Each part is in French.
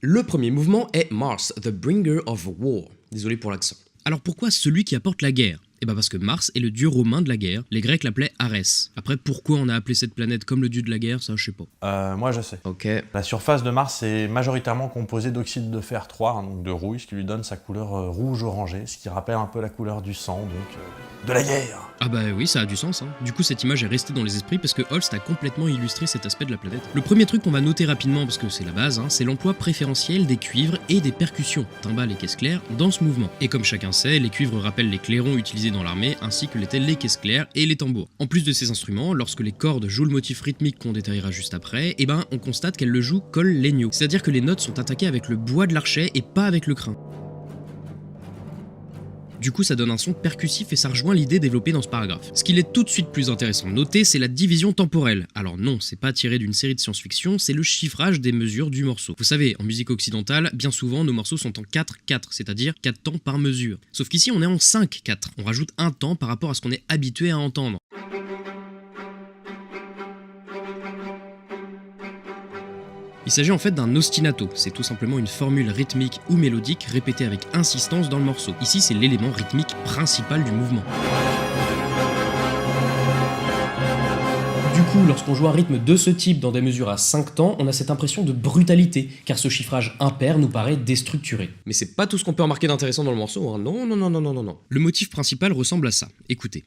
Le premier mouvement est Mars, the bringer of war. Désolé pour l'accent. Alors pourquoi celui qui apporte la guerre ? Eh ben parce que Mars est le dieu romain de la guerre, les Grecs l'appelaient Arès. Après pourquoi on a appelé cette planète comme le dieu de la guerre, ça je sais pas. Moi je sais. Ok. La surface de Mars est majoritairement composée d'oxyde de fer 3, donc de rouille, ce qui lui donne sa couleur rouge-orangée, ce qui rappelle un peu la couleur du sang, donc de la guerre. Ah bah oui, ça a du sens, hein. Du coup cette image est restée dans les esprits parce que Holst a complètement illustré cet aspect de la planète. Le premier truc qu'on va noter rapidement, parce que c'est la base, c'est l'emploi préférentiel des cuivres et des percussions, timbales et caisses claires, dans ce mouvement. Et comme chacun sait, les cuivres rappellent les clairons utilisés dans l'armée, ainsi que l'étaient les caisses claires et les tambours. En plus de ces instruments, lorsque les cordes jouent le motif rythmique qu'on détaillera juste après, on constate qu'elles le jouent col legno, c'est-à-dire que les notes sont attaquées avec le bois de l'archet et pas avec le crin. Du coup, ça donne un son percussif et ça rejoint l'idée développée dans ce paragraphe. Ce qu'il est tout de suite plus intéressant de noter, c'est la division temporelle. Alors non, c'est pas tiré d'une série de science-fiction, c'est le chiffrage des mesures du morceau. Vous savez, en musique occidentale, bien souvent, nos morceaux sont en 4-4, c'est-à-dire 4 temps par mesure. Sauf qu'ici, on est en 5-4. On rajoute un temps par rapport à ce qu'on est habitué à entendre. Il s'agit en fait d'un ostinato, c'est tout simplement une formule rythmique ou mélodique répétée avec insistance dans le morceau. Ici, c'est l'élément rythmique principal du mouvement. Du coup, lorsqu'on joue un rythme de ce type dans des mesures à 5 temps, on a cette impression de brutalité, car ce chiffrage impair nous paraît déstructuré. Mais c'est pas tout ce qu'on peut remarquer d'intéressant dans le morceau, hein. Non. Le motif principal ressemble à ça, écoutez.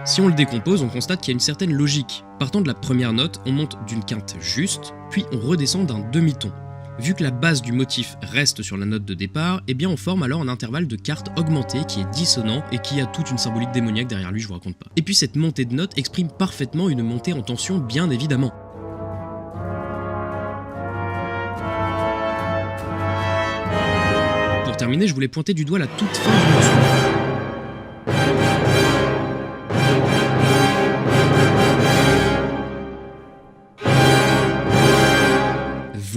Si on le décompose, on constate qu'il y a une certaine logique. Partant de la première note, on monte d'une quinte juste, puis on redescend d'un demi-ton. Vu que la base du motif reste sur la note de départ, on forme alors un intervalle de quartes augmenté qui est dissonant et qui a toute une symbolique démoniaque derrière lui, je vous raconte pas. Et puis cette montée de notes exprime parfaitement une montée en tension, bien évidemment. Pour terminer, je voulais pointer du doigt la toute fin du morceau.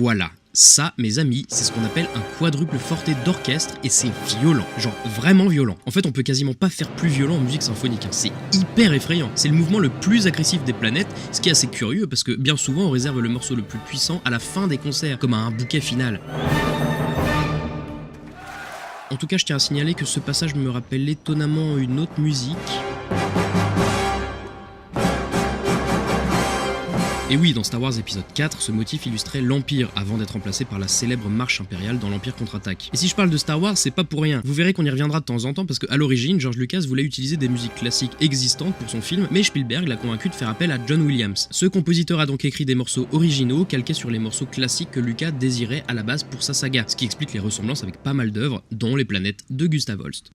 Voilà, ça, mes amis, c'est ce qu'on appelle un quadruple forte d'orchestre et c'est violent, genre vraiment violent. En fait, on peut quasiment pas faire plus violent en musique symphonique, c'est hyper effrayant. C'est le mouvement le plus agressif des planètes, ce qui est assez curieux parce que bien souvent on réserve le morceau le plus puissant à la fin des concerts, comme à un bouquet final. En tout cas, je tiens à signaler que ce passage me rappelle étonnamment une autre musique. Et oui, dans Star Wars épisode 4, ce motif illustrait l'Empire, avant d'être remplacé par la célèbre marche impériale dans l'Empire contre-attaque. Et si je parle de Star Wars, c'est pas pour rien. Vous verrez qu'on y reviendra de temps en temps parce qu'à l'origine, George Lucas voulait utiliser des musiques classiques existantes pour son film, mais Spielberg l'a convaincu de faire appel à John Williams. Ce compositeur a donc écrit des morceaux originaux calqués sur les morceaux classiques que Lucas désirait à la base pour sa saga, ce qui explique les ressemblances avec pas mal d'œuvres, dont Les Planètes de Gustav Holst.